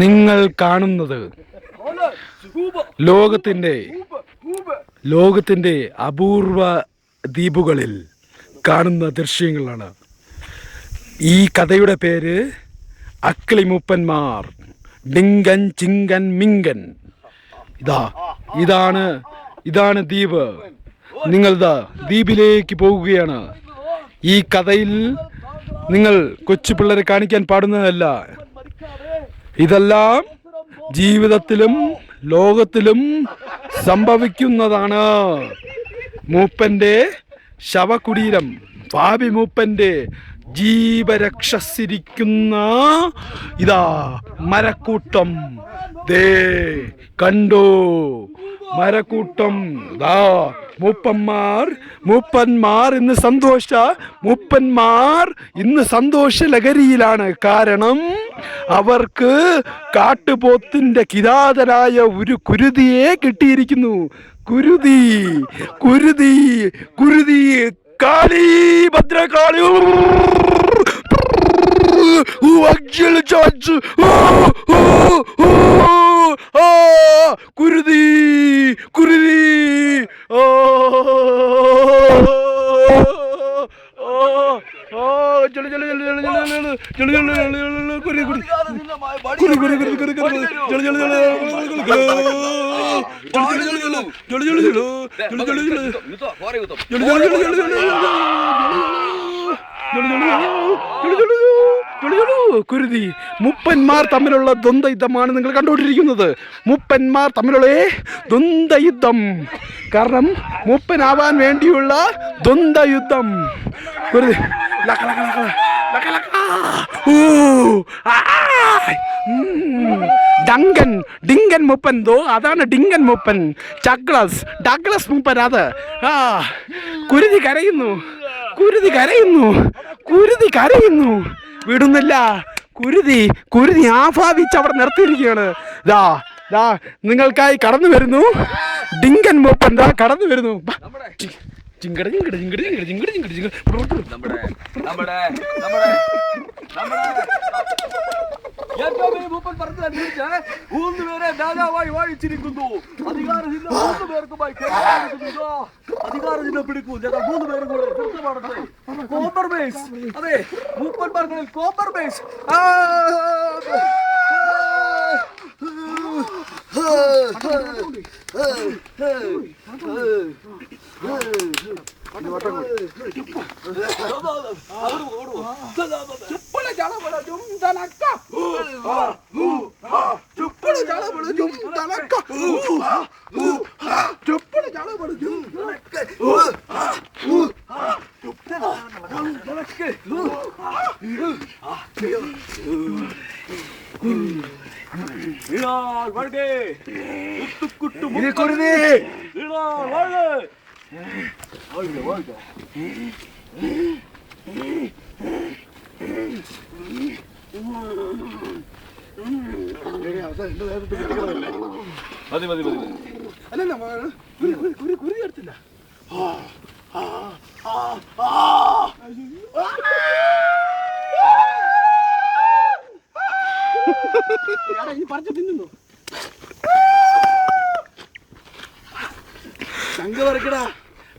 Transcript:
നിങ്ങൾ കാണുന്നത് ലോകത്തിന്റെ അപൂർവ ദ്വീപുകളിൽ കാണുന്ന ദൃശ്യങ്ങളാണ്. ഈ കഥയുടെ പേര് അക്കിളിമൂപ്പന്മാർ, ഡിങ്കൻ ചിങ്കൻ മിങ്കൻ. ഇതാണ് ദ്വീപ്. നിങ്ങൾ ദ്വീപിലേക്ക് പോകുകയാണ്. ഈ കഥയിൽ നിങ്ങൾ കൊച്ചു പിള്ളേരെ കാണിക്കാൻ പാടുന്നതല്ല. ഇതെല്ലാം ജീവിതത്തിലും ലോകത്തിലും സംഭവിക്കുന്നതാണ്. മൂപ്പന്റെ ശവകുടീരം, ഭാവി മൂപ്പന്റെ ജീവരക്ഷസിരിക്കുന്ന മരക്കൂട്ടം. ദേ കണ്ടോ മരക്കൂട്ടം. മൂപ്പന്മാർ ഇന്ന് സന്തോഷ ലഹരിയിലാണ്. കാരണം അവർക്ക് കാട്ടുപോത്തിന്റെ കിരാതനായ ഒരു കുരുതിയെ കിട്ടിയിരിക്കുന്നു. കുരുതി കാളി, ഭദ്രകാളി, കുരുതി കുരുതി. മൂപ്പന്മാർ തമ്മിലുള്ള ദ്വന്ദ്വ യുദ്ധമാണ് നിങ്ങൾ കണ്ടുകൊണ്ടിരിക്കുന്നത്. മൂപ്പന്മാർ തമ്മിലുള്ള ദ്വന്ദ്വ യുദ്ധം. കാരണം മൂപ്പനാവാൻ വേണ്ടിയുള്ള ദ്വന്ദ്വ യുദ്ധം. കുരുതി ഡിങ്കൻ മൂപ്പൻ. അതാണ് ഡിങ്കൻ മൂപ്പൻ. ഡഗ്ലസ് മൂപ്പൻ. അത് കുരുതി കരയുന്നു. വിടുന്നില്ല. കുരുതി ആഭാവിച്ച് അവിടെ നിർത്തിയിരിക്കുകയാണ്. നിങ്ങൾക്കായി കടന്നു വരുന്നു ഡിങ്കൻ മൂപ്പൻ. കടന്നു വരുന്നു. മൂപ്പൻ പറഞ്ഞതനുസരിച്ച് 3 പേരെ രാജാവായി വാഴിച്ചിരിക്കുന്നു. അധികാരചിഹ്നം പിടിക്കൂ. ഞങ്ങൾ 3 പേരും കൂടെ കൃത്യമാണത്. കോംപ്രമൈസ്. അതെ, മൂപ്പന്മാർക്കിടയിൽ കോംപ്രമൈസ്. അല്ലല്ല കുരുതി എടുത്തില്ല. ഈ പറിച്ച് തിന്നുന്നു.